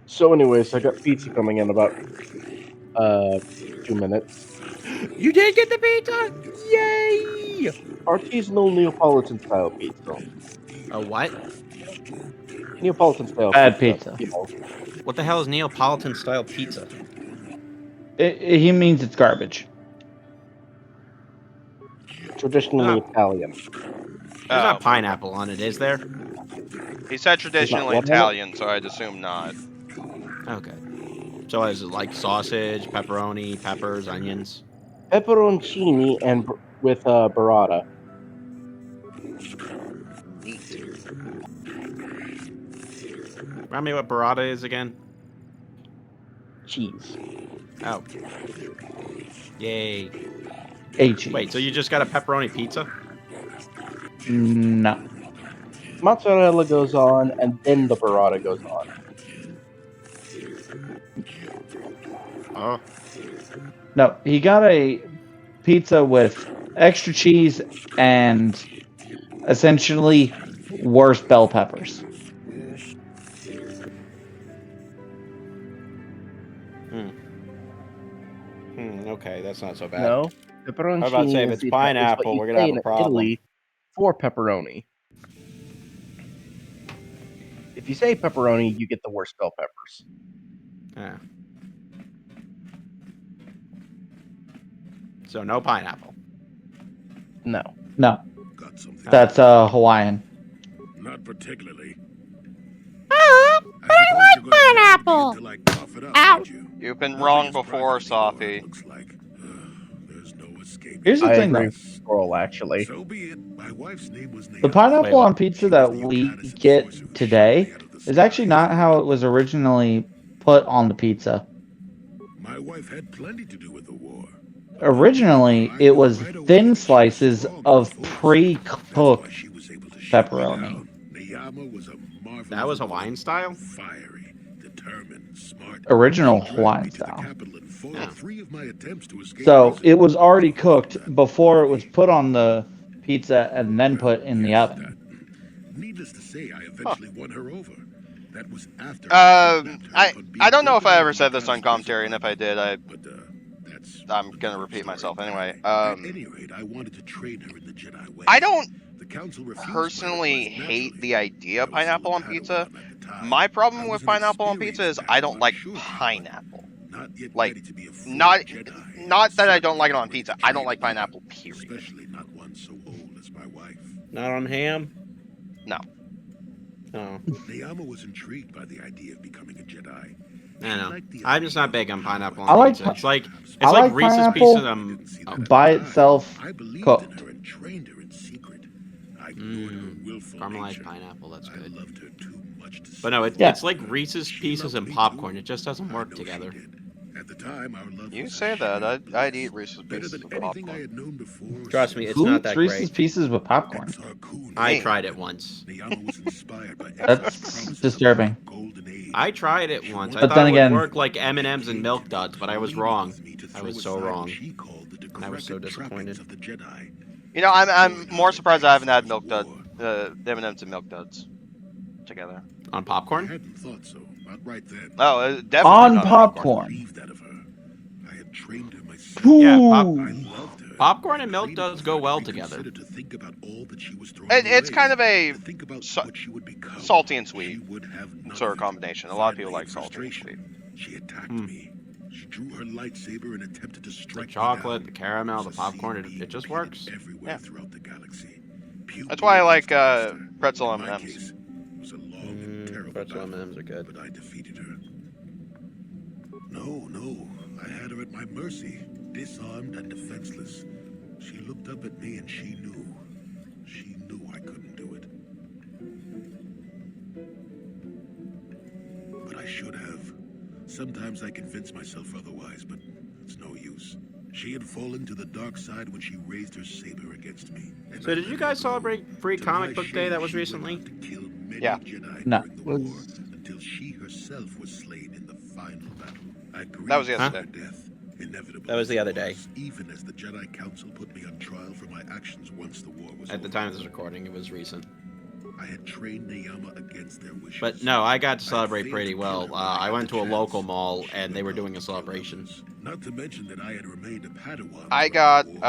So, anyways, I got pizza coming in about 2 minutes. You did get the pizza! Yay! Artisanal Neapolitan style pizza. A what? Neapolitan style Bad pizza. pizza. You know, What the hell is Neapolitan style pizza? He means it's garbage. traditionally Italian. There's not Oh, pineapple on it, is there? he said There's not traditionally what on it? Italian, so I'd assume not. Okay. So is it like sausage, pepperoni, peppers, onions? Pepperoncini and with burrata. Neat. Remind me what burrata is again? Cheese. Oh. Yay. H. Wait, so you just got a pepperoni pizza? No. Mozzarella goes on, and then the burrata goes on. Oh. No, he got a pizza with extra cheese and essentially worse bell peppers. Okay, that's not so bad. No, I was about to pepperoncini say, if is it's what pineapple, you we're gonna say have a in problem. Italy for pepperoni. If you say pepperoni, you get the worst bell peppers. Yeah. So no pineapple. No. No, Got something. that's Hawaiian. Not particularly. Oh, but I like pineapple. Until I cough it up, Ow. aren't you? You've been Nothing wrong is before, private anymore, Sophie. it looks like. There's no escaping. Here's the I thing, agree though. with Squirrel, actually. So be it. My wife's name was The Naomi. pineapple Wait, what? on pizza that we get today is actually not how it was originally put on the pizza. My wife had plenty to do with the war. Originally, I it knew was right away thin that she was slices strong of with force. That's why pre-cooked she was able to shut me pepperoni. down. Niyama was a marvelous That was Hawaiian woman. style? Fiery, determined, smart. Original She dragged Hawaiian me to the style. capital and foiled Yeah. 3 of my attempts to escape So prison. it was already cooked That before it was body. put on the pizza and then put in the Yes, oven. that. Needless to say, I eventually won her over. That was after I don't know if I ever said this on commentary, and if I did, I'm gonna repeat myself anyway. At any rate, I wanted to train her in the Jedi way. I don't The council refused my personally request hate naturally. the idea of I was still pineapple a on pizza. Padawan at the time. My I problem was with an pineapple on pizza is I don't experienced like Padawan, sure, pineapple. but not yet Like, ready to be a full Not Jedi. not that I don't like it on Certainly pizza. not ready I to don't like train pineapple, one, period. Especially not one so old as my wife. Not on ham? No. Oh. Nayama was intrigued by the idea of becoming a Jedi. I know. liked the I'm just not idea big on of pineapple I on like pizza. pi- It's like I like Reese's pineapple Pieces. Didn't see that at by the time. itself I believed cooked. in her and trained her in secret. I ignored her willful Caramelized nature. pineapple. That's I good. loved her too much to But no, stop. Yeah. it's like Reese's She Pieces loved and me popcorn. too. It just doesn't I work know she together. did. At the time, our love You was a say that. shared I'd bliss. eat Reese's Better Pieces than with anything I popcorn. had known before. Trust me, it's Who not eats that Reese's great. Pieces with popcorn? I Me. tried it once. Nayama was inspired by That's promises of disturbing. a golden age. I tried it once. I But thought then it again- would work like M&Ms and Milk Duds, but I was wrong. I was so wrong. And I was so disappointed. You know, I'm more surprised I haven't had Milk Dud, M&Ms and Milk Duds together. On I popcorn? hadn't thought so. Not right then. Oh, definitely On not popcorn. Believed that of her. I had trained her myself. Yeah, Ooh. I loved her. popcorn and Milk Trained Duds her go to well reconsider, together. to think about all that she was throwing It's away, kind of a to think about what she would become. salty and She sweet would have none sort of of it. combination. A lot of people Finally, like salty and sweet. frustration, she attacked me. She drew her lightsaber and attempted to The strike chocolate, me the down. caramel, the There's a scene popcorn, being it just repeated works. everywhere Yeah. throughout the galaxy. That's why I like Master. pretzel In my M&Ms. case, it was a long and terrible Pretzel battle, M&Ms are good. but I defeated her. No, I had her at my mercy, disarmed and defenseless. She looked up at me and she knew I couldn't do it. But I should have. Sometimes I convince myself otherwise, but it's no use. She had fallen to the dark side when she raised her saber against me. and So I did you let guys her go. celebrate Free To Comic my Book shame, Day that was she went recently? on to kill many Yeah. Jedi No. during the war, until she herself was slain in the final battle. I That was grieved yesterday. her death. Inevitable That was the as it other day. was, even as the Jedi Council put me on trial for my actions once the war was At the over. time of this recording, it was recent. I had trained Neyama against their wishes. But no, I got to celebrate failed pretty to well. kill her when I I had went the to a chance. local mall, She and they were rebelled doing a to kill celebration. others. Not to mention that I had remained a Padawan. I throughout got, the war.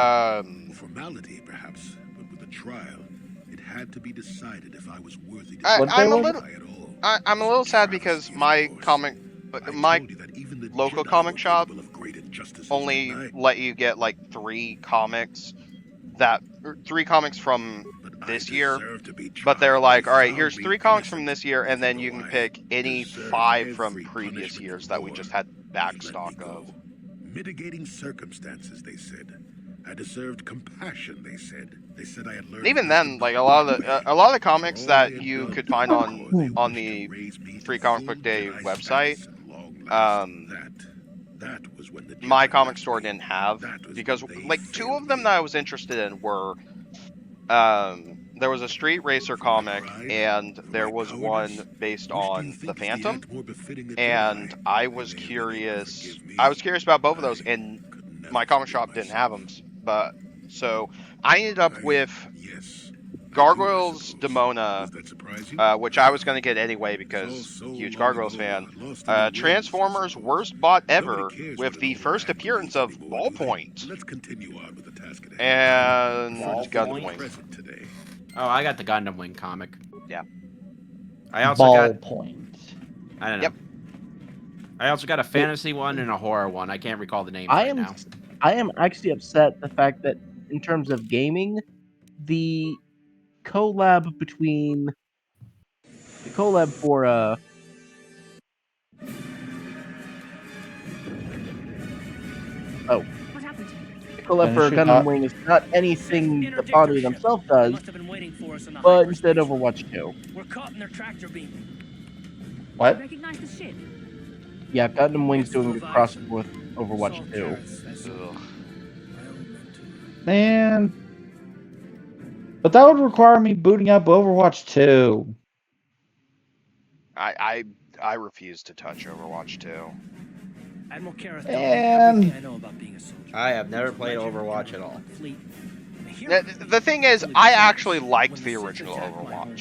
Formality, perhaps, but with a trial, it had to be decided if I was worthy to What day I'm a was little, die at all. I'm a little sad because my comic, my told you that even the local Jedi comic were shop capable of great injustices, only didn't I? let you get like 3 comics from But this I year. deserve to be But they're tried. like, They all right, found here's me 3 comics from innocent. this year, and then Even you though can I pick any deserved 5 from every previous punishment years in that we war. just had back They let stock me of. go. Mitigating circumstances, they said. I deserved compassion, they said. They said I had learned. And even wisdom then, the like a hard lot of way. the For comics all that they had you done could to find me on before, they on wished to the raise me to Free Comic full Book Day Jedi website, status at long last. um, That was when the my Jedi comic left store me. didn't have, That was because when they like 2 failed of them me. that I was interested in were there was a Street Racer For my comic, pride? and For there my was cowardice? one based Which do you on the think is the Phantom, act more befitting a and Jedi? I May was they have been able to curious. forgive me. I was curious about both of those, I and could never my comic forgive shop didn't myself. have them. But so I ended up with Yes, I do, Gargoyles suppose. Demona, Does that surprise you? which I was going to get anyway It was all because so huge long Gargoyles ago, fan. lost in the winds, I Transformers suppose. Worst Bot Nobody Ever, cares with what the an old first rat appearance believes of anymore, do they? Ballpoint Let's continue on with the task at hand. and First, get to the Ballpoint? Gundam Wing. present today. Oh, I got the Gundam Wing comic. Yeah. I also got, Ballpoint. I don't know. Yep. I also got a fantasy one and a horror one. I can't recall the names right now. I am actually upset the fact that in terms of gaming, the collab between the collab for What happened? the collab Finish for your Gundam thought. Wing is not anything the Body themselves They does, must have been waiting for us on the but instead hyperspace Overwatch road. 2. We're caught in their tractor beam. You What? recognize the ship? Yeah, Gundam Wing's It's doing a Leviathan. crossover with Overwatch Salt 2. carrots, that's all. Ugh. Well meant to. Man. But that would require me booting up Overwatch 2. I refuse to touch Overwatch 2. Admiral Karras taught me And everything I know about being a soldier. I have never He was a played legend in Overwatch the at all. Republic fleet, and a hero for The thing is, until he I betrayed actually us liked when the Sith original attacked my Overwatch, homeworld,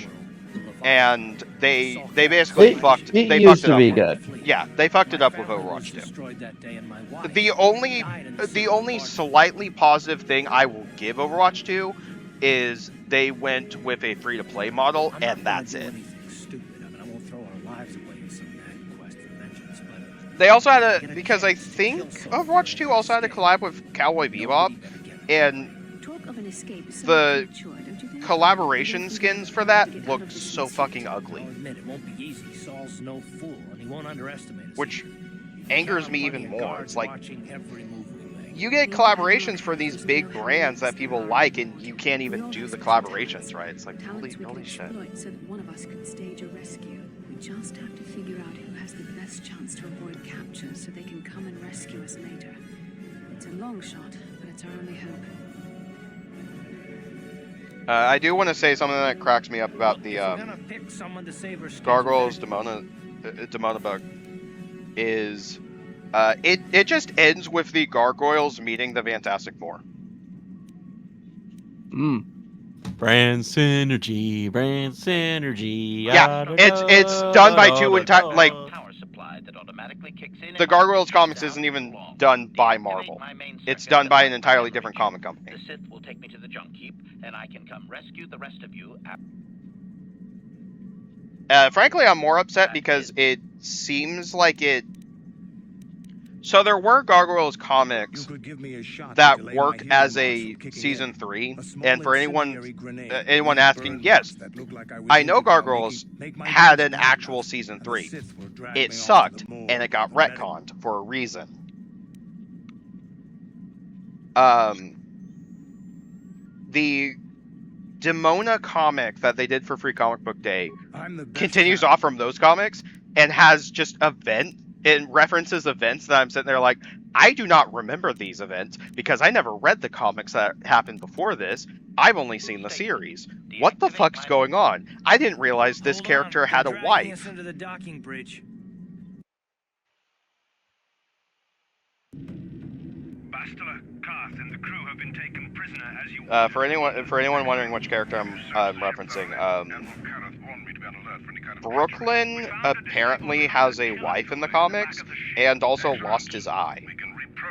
the Leviathan. and they Salt basically carrots, fucked it they used fucked it to up. be good. Yeah, they fucked it My up with family was Overwatch 2. destroyed that day, and my wife The only died in the the Sith only bombardment. slightly positive thing I will give Overwatch 2 is they went with a free-to-play model, I'm not and gonna that's do it. anything stupid. I mean, I won't throw our lives away in some mad quest for vengeance, but They also had get a because I chance to think kill someone Overwatch 2 also had a escape. collab with Cowboy Bebop, Nobody better get and Talk of an escape is so the premature, don't you think? collaboration I don't think skins I'll for ever be able that to get out looked of this so mess fucking yet. ugly, I'll admit it won't be easy. Saul's no fool, and he won't underestimate us. which either. You can angers count on me plenty even of more. guards It's like, watching every move we make. you get The Admiral collaborations for Karras these doesn't big know how brands that relentless people they are like, on and board. you can't We even all do have the special collaborations talents. right. It's like, Talents we can holy shit. exploit so that one of us can stage a rescue. We just have to figure out who has the best chance to avoid capture so they can come and rescue us later. It's a long shot, but it's our only hope. I do want to say something that cracks me up about Look, the if we're gonna pick someone to save our skins, Gargoyles we better- Demona bug is it just ends with the Gargoyles meeting the Fantastic Four. Brand synergy, brand synergy. Yeah, it's done by two entire like Power supply that automatically kicks in the and Gargoyles keeps comics down isn't even too long. done by Deactivate Marvel. my main It's circuit done by and an light entirely my different bridge. comic company. The Sith will take me to the junk heap, and I can come rescue the rest of you. Frankly, I'm more upset because it seems like it. So there were Gargoyles comics that worked as a season 3, and for anyone asking, yes, I know Gargoyles had an actual season 3. It sucked, and it got retconned for a reason. The Demona comic that they did for Free Comic Book Day continues off from those comics and has just it references events that I'm sitting there like, I do not remember these events because I never read the comics that happened before this. I've only seen the series. What the fuck's going on? I didn't realize this Hold character on, had a they're dragging wife. us into the docking bridge. Bastila, Karth, and the crew have been taken prisoner as you For anyone wondering which character I'm referencing, Brooklyn apparently has a wife in the comics and also lost his eye.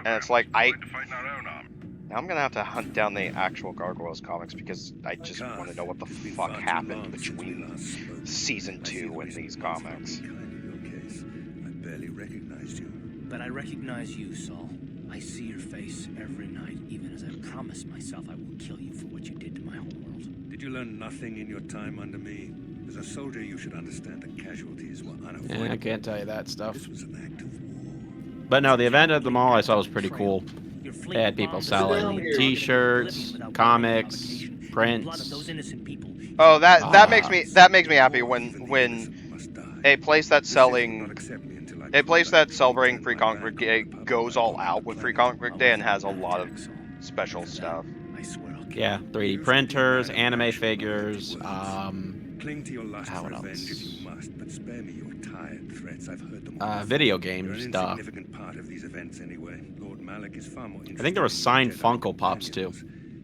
And it's like, now I'm gonna have to hunt down the actual Gargoyles comics because I just want to know what the fuck happened between season 2 and these comics. I barely recognized you. But I recognize you, Saul. I see your face every night, even as I promised myself I will kill you for what you did to my homeworld. Did you learn nothing in your time under me? As a soldier, you should understand that casualties were unavoidable. Yeah, I can't tell you that stuff. This was an act of war. But no, the event at the mall I saw was pretty cool. They had people selling T-shirts, comics, prints. Oh, that makes me happy when a place that's celebrating Free Comic Book Day goes all out with Free Comic Book Day and has a lot of special stuff. Yeah, 3D printers, anime figures. Cling to your lust What for else? adventure you must, but spare me your tired threats. I've heard them all. Video They're game an stuff. insignificant part of these events anyway. Lord Malik is far more I think there were signed Funko Pops too.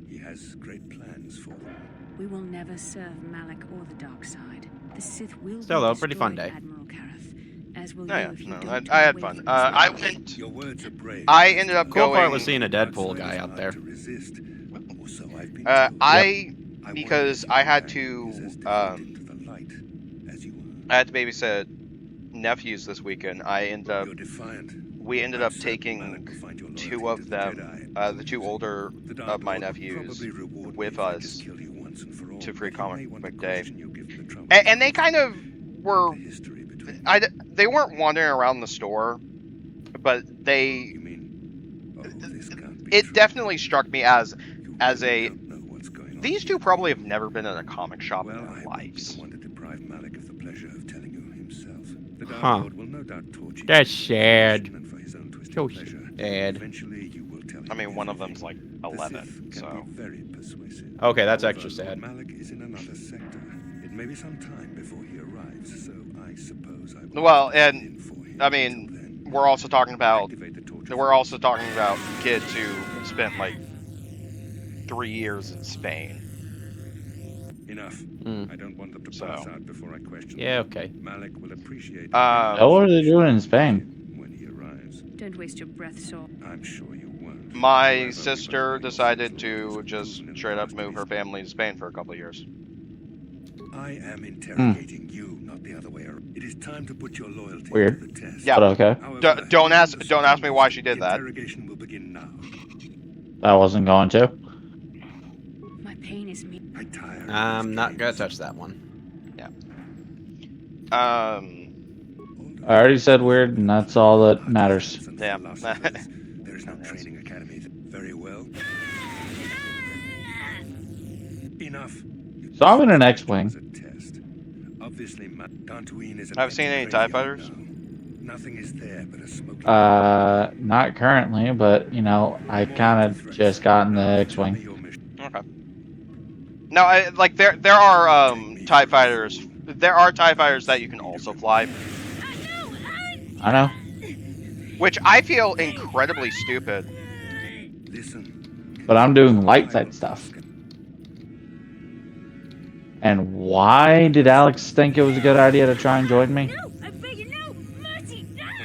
He has great plans for them. We will never serve Malik or the dark side. The Sith will Still, be though, pretty fun destroyed, day. Admiral Kareth, as will Oh, you yeah, if you no, don't I turn had away fun. from I this went. Your words are brave. I ended up Cool part going. was seeing a Deadpool guy out there. Because I had to babysit nephews this weekend. We ended up taking 2 of them, the 2 older of my nephews, with us to Free Comic Book Day, and they kind of were. They weren't wandering around the store, but it definitely struck me as a. These 2 probably have never been in a comic shop in their lives. Huh. That's sad. So sad. I mean, one of them's like 11, so. Okay, that's extra sad. It may be some time before he arrives, so I suppose well, and I mean, we're also talking about kids who spent like 3 years in Spain. Enough. I don't want them to pass out before I question. Yeah, okay. Malik will appreciate. What are they doing in Spain? When he arrives. Don't waste your breath, Saul. I'm sure you won't. My sister decided to just straight up move her family to Spain for a couple of years. I am interrogating you, not the other way around. It is time to put your loyalty Weird. to the test. Yeah. But okay. However, don't ask me why she did that. Interrogation will begin now. I wasn't going to. My pain is me. I'm not gonna touch that one. Yeah. I already said weird, and that's all that matters. Yeah. There is no training academy. Very well. Enough. So I'm in an X-Wing. Obviously, Dantooine is Haven't seen any TIE fighters? Nothing is there but a smoking. Not currently, but, you know, I kind of just got in the X-Wing. Okay. No, there are TIE fighters. There are TIE fighters that you can also fly, I know. which I feel incredibly stupid. But I'm doing light side stuff. And why did Alex think it was a good idea to try and join me? This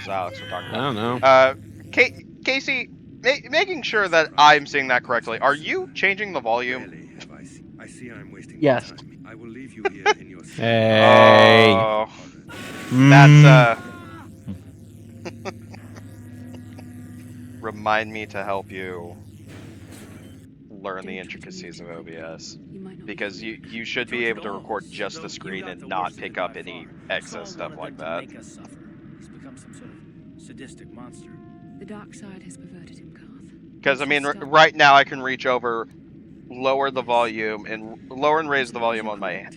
is Alex we're talking about. I don't know. Casey, making sure that I'm seeing that correctly. Are you changing the volume? I see I'm wasting Yes. time. I will leave you here in your Hey. Oh, that's Remind me to help you learn the intricacies of OBS, because you should be able to record just the screen and not pick up any excess stuff like that. He's become some sort of sadistic monster. The dark side has perverted him, Karth. Because I mean, right now I can reach over, lower the volume, and lower and raise the volume on my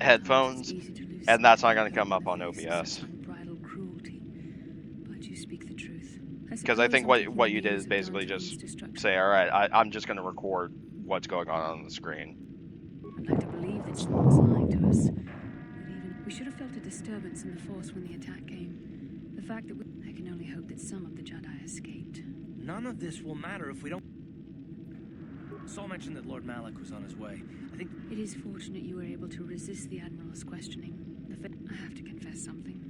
headphones, and that's not going to come up on OBS. Because I think what you did is basically just say, all right, I'm just going to record what's going on the screen. I'd like to believe that someone's lying to us. That even we should have felt a disturbance in the Force when the attack came. The fact that I can only hope that some of the Jedi escaped. None of this will matter if we don't. Saul mentioned that Lord Malik was on his way. I think It is fortunate you were able to resist the Admiral's questioning. I have to confess something.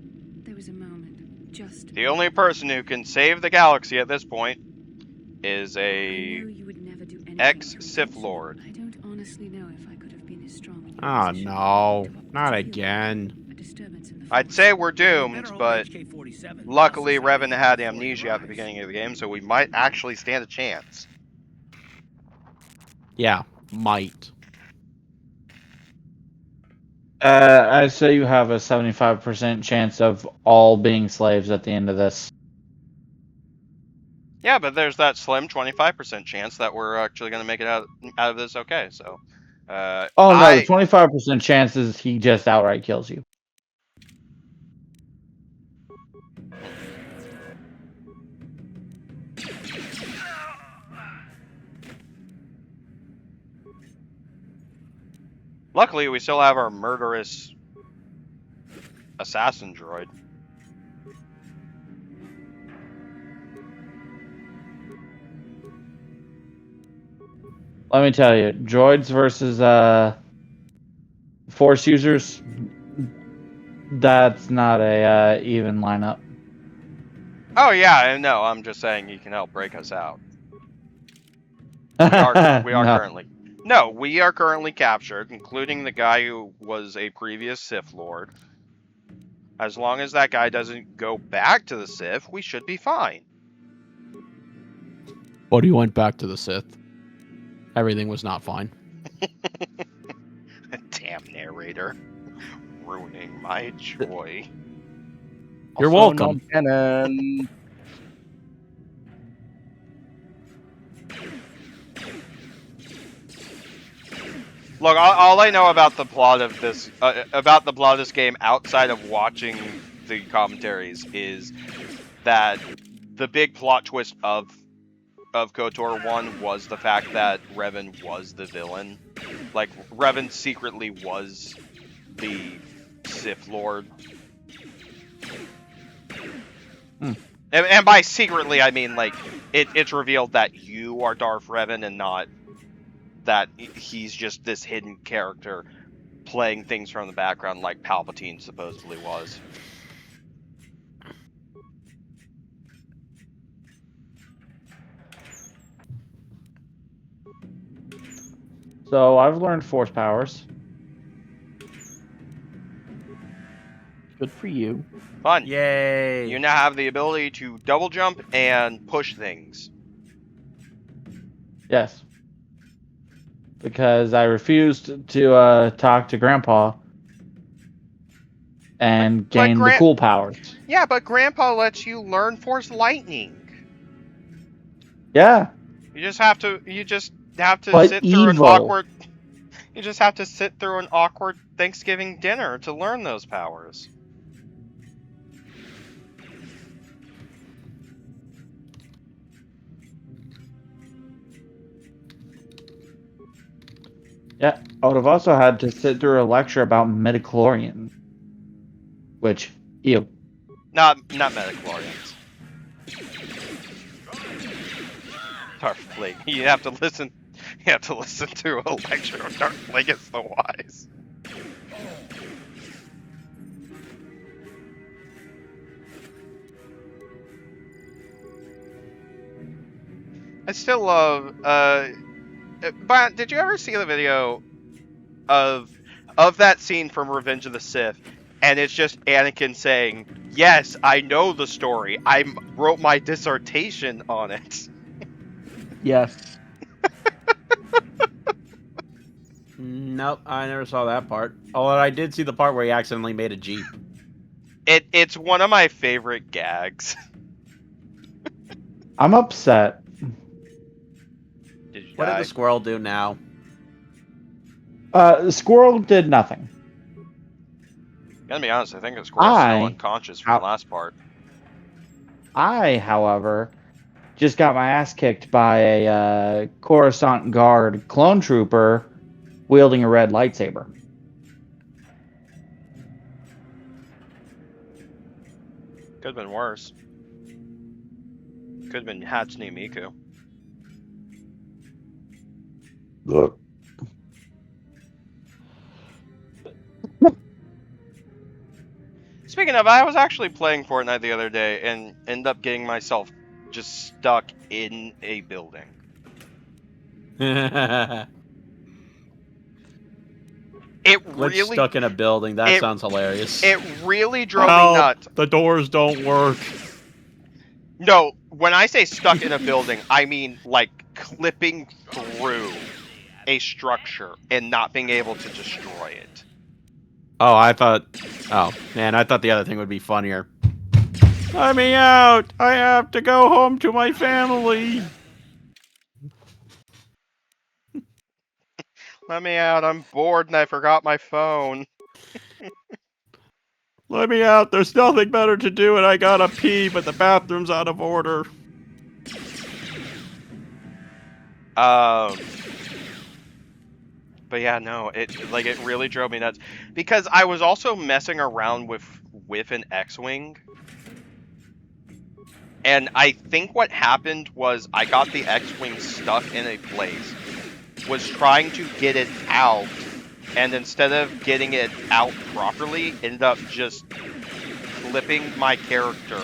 There was a moment, just... The only person who can save the galaxy at this point is I know a you would never do anything ex-Sith to Lord. I don't honestly know if I could have been as strong in your Oh position no, to not feel again. a disturbance in the I'd force. say we're better doomed, hope but HK-47 luckily busts Revan out had before he amnesia at the arrives. beginning of the game, so we might actually stand a chance. Yeah, might. I'd say you have a 75% chance of all being slaves at the end of this. Yeah, but there's that slim 25% chance that we're actually going to make it out of this okay. So, Oh no, the 25% chance is he just outright kills you. Luckily, we still have our murderous assassin droid. Let me tell you, droids versus force users, that's not a even lineup. Oh yeah, no, I'm just saying he can help break us out. We are No. currently. No, we are currently captured, including the guy who was a previous Sith Lord. As long as that guy doesn't go back to the Sith, we should be fine. But he went back to the Sith. Everything was not fine. Damn narrator. Ruining my joy. You're Also welcome. non-canon. Look, all I know about the plot of this game, outside of watching the commentaries, is that the big plot twist of KOTOR 1 was the fact that Revan was the villain. Like, Revan secretly was the Sith Lord. And by secretly, I mean, like, it's revealed that you are Darth Revan and not that he's just this hidden character playing things from the background like Palpatine supposedly was. So I've learned force powers. Good for you. Fun. Yay! You now have the ability to double jump and push things. Yes. Because I refused to talk to Grandpa and gain the cool powers. Yeah, but Grandpa lets you learn Force Lightning. Yeah. You just have to But sit evil. through an awkward. You just have to sit through an awkward Thanksgiving dinner to learn those powers. Yeah, I would have also had to sit through a lecture about midichlorians. Which, ew. Not metachlorians. Darth Plague. You have to listen to a lecture of Darth Plagueis the Wise. I still love but did you ever see the video of that scene from Revenge of the Sith? And it's just Anakin saying, "Yes, I know the story. I wrote my dissertation on it." Yes. Nope, I never saw that part. Although I did see the part where he accidentally made a Jeep. It's one of my favorite gags. I'm upset. Did you What die? did the squirrel do now? The squirrel did nothing. Gotta be honest, I think the squirrel's still unconscious from the last part. I, however, just got my ass kicked by a Coruscant Guard clone trooper wielding a red lightsaber. Could've been worse. Could've been Hatsune Miku. Speaking of, I was actually playing Fortnite the other day and ended up getting myself just stuck in a building. It Glitch really stuck in a building. That it- sounds hilarious. it really drove me nuts. The doors don't work. No, when I say stuck in a building, I mean like clipping through a structure and not being able to destroy it. Oh, I thought the other thing would be funnier. Let me out! I have to go home to my family. Let me out, I'm bored and I forgot my phone. Let me out. There's nothing better to do and I gotta pee, but the bathroom's out of order. But yeah, no, it really drove me nuts because I was also messing around with an X-wing, and I think what happened was I got the X-wing stuck in a place, was trying to get it out, and instead of getting it out properly, ended up just flipping my character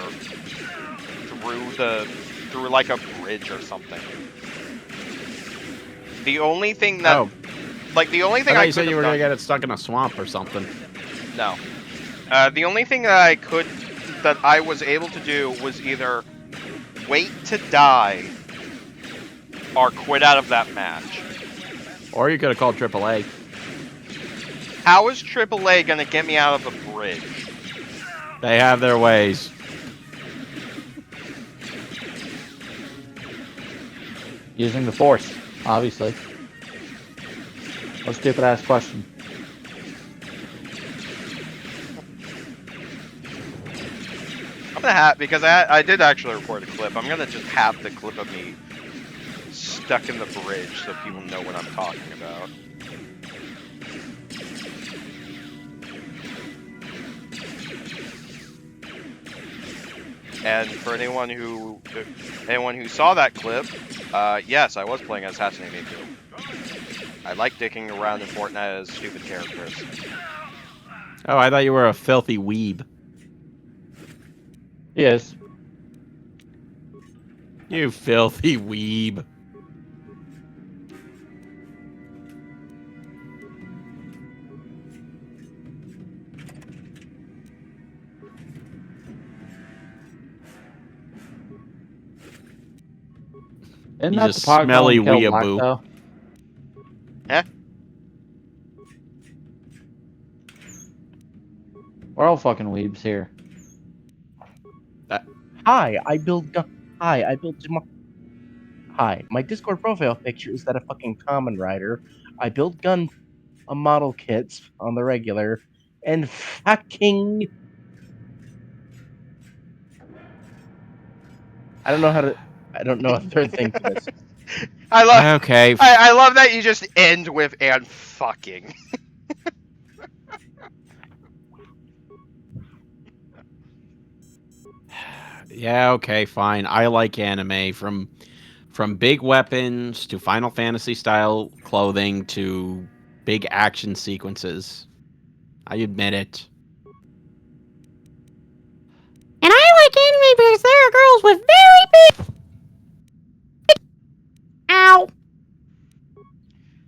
through like a bridge or something. The only thing that the only thing I I you said could you have were gonna done, get it stuck in a swamp or something. no. The only thing that I was able to do was either wait to die or quit out of that match. Or you could have called AAA. How is AAA gonna get me out of the bridge? They have their ways. Using the Force, obviously. What a stupid ass question. I'm gonna have, because I did actually record a clip, I'm gonna just have the clip of me stuck in the bridge so people know what I'm talking about. And for anyone who saw that clip, yes, I was playing as Hatsune Miku. I like dicking around in Fortnite as stupid characters. Oh, I thought you were a filthy weeb. Yes. You filthy weeb. Isn't He's that a the part smelly calling Kill Black, weeaboo. though? Eh? We're all fucking weebs here. Hi, I build gun. Hi, I build. Hi, my Discord profile picture is that a fucking Common Rider. I build gun model kits on the regular, and fucking. I don't know a third thing to this. I love. Okay. I love that you just end with "and fucking." Yeah, okay, fine. I like anime from big weapons to Final Fantasy style clothing to big action sequences. I admit it. And I like anime because there are girls with very big. Ow.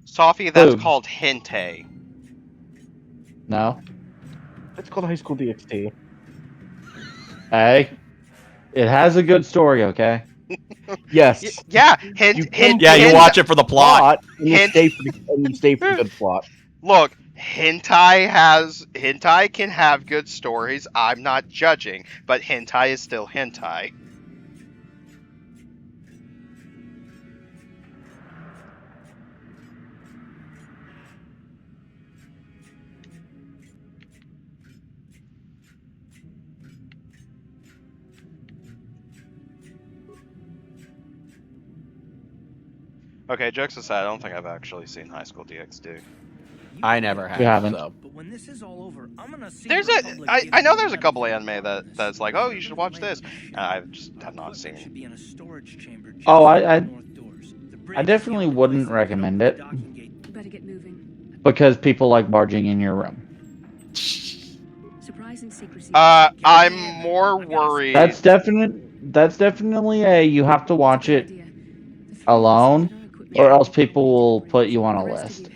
Sophie, that's Boobs. called hentai. No? It's called High School DxD. Hey. It has a good story, okay? Yes. Yeah, Yeah, you watch it for the plot. And you stay for the good plot. Look, hentai can have good stories. I'm not judging, but hentai is still hentai. Okay, jokes aside, I don't think I've actually seen High School DxD. I never have. We haven't. So. But when this is all over, I'm gonna see There's I know there's a couple anime that's like, oh, you should watch this. I just have not seen it. Oh, I definitely wouldn't recommend it Better get moving. because people like barging in your room. Surprising secrecy. I'm more worried. That's definitely a you have to watch it alone, or else people will put you on a list.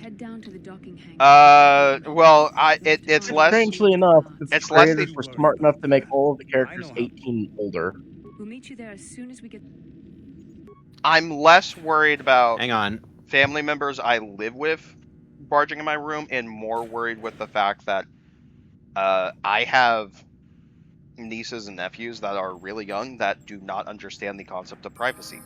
Well, it's less. Strangely enough, the It's less the. creators were smart enough to make all of the characters 18 and older. We'll meet you there as soon as we get. I'm less worried about Hang on. family members I live with barging in my room, and more worried with the fact that I have nieces and nephews that are really young that do not understand the concept of privacy.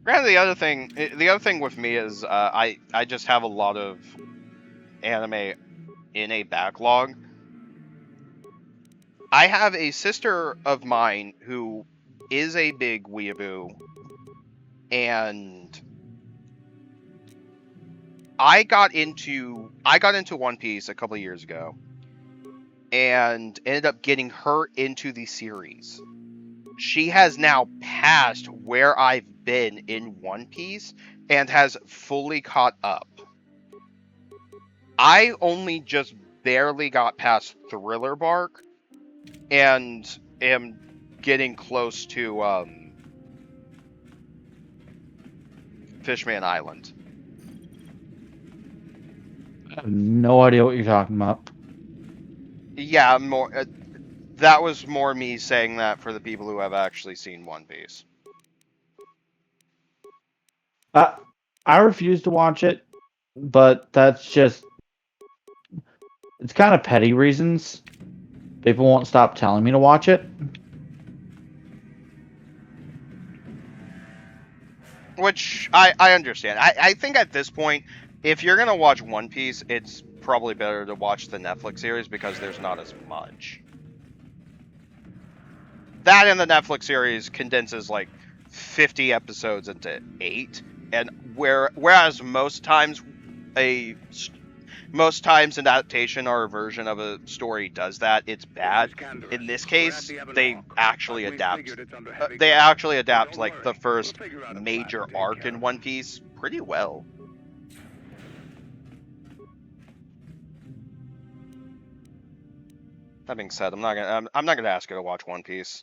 Granted, the other thing with me is I just have a lot of anime in a backlog. I have a sister of mine who is a big weeaboo, and I got into One Piece a couple of years ago, and ended up getting her into the series. She has now passed where I've been in One Piece and has fully caught up. I only just barely got past Thriller Bark and am getting close to Fishman Island. I have no idea what you're talking about. Yeah, more. That was more me saying that for the people who have actually seen One Piece. I refuse to watch it, but that's just... It's kind of petty reasons. People won't stop telling me to watch it. Which I understand. I think at this point, if you're going to watch One Piece, it's probably better to watch the Netflix series because there's not as much. That and the Netflix series condenses like 50 episodes into 8, and whereas most times an adaptation or a version of a story does that, it's bad. In this case, they actually adapt. They actually adapt like the first major arc in One Piece pretty well. That being said, I'm not gonna ask you to watch One Piece.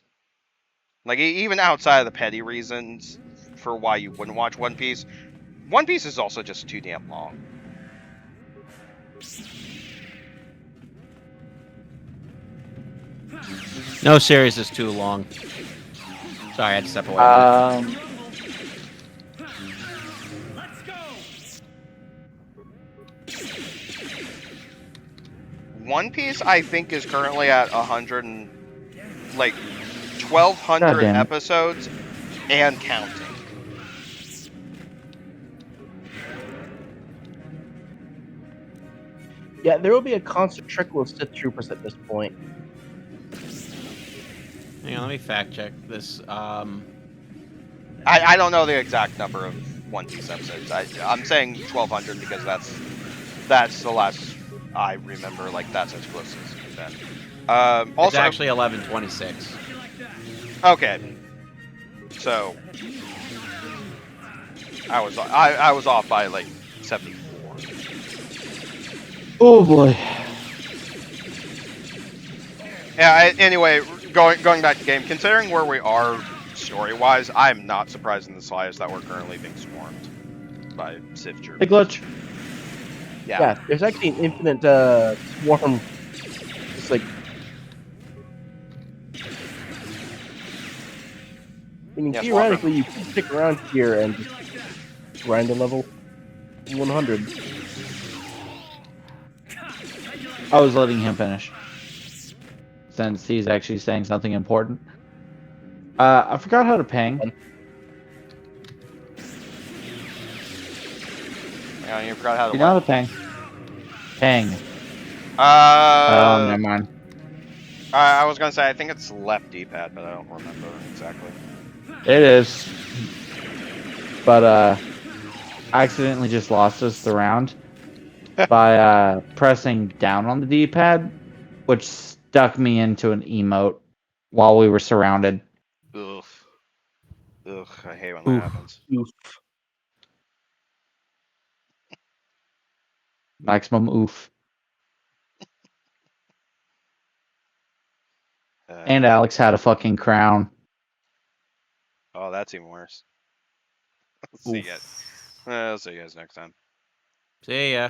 Like, even outside of the petty reasons for why you wouldn't watch One Piece is also just too damn long. No series is too long. Sorry, I had to step away. One Piece, I think, is currently at 1,200 episodes and counting. Yeah, there will be a constant trickle of Sith troopers at this point. Hang on, let me fact check this. I don't know the exact number of One Piece episodes. I'm saying 1,200 because that's the last I remember. Like, that's as close as it's been. Also, it's actually 1126. Okay, so I was off by like 74. Oh boy. Yeah. Anyway, going back to the game, considering where we are story-wise, I'm not surprised in the slightest that we're currently being swarmed by Sith troopers. Hey, Glitch. Yeah, there's actually an infinite swarm. It's like, I mean, theoretically, you could stick around here and just grind to level 100. I was letting him finish, since he's actually saying something important. I forgot how to ping. Yeah, you forgot how to. You know how to ping. Ping. Oh, never mind. I was gonna say I think it's left D-pad, but I don't remember exactly. It is. But I accidentally just lost us the round by pressing down on the D-pad, which stuck me into an emote while we were surrounded. Ugh. Ugh, I hate when Oof. that happens. Oof. Maximum oof. And Alex had a fucking crown. Oh, that's even worse. See you guys. Oof. I'll see you guys next time. See ya.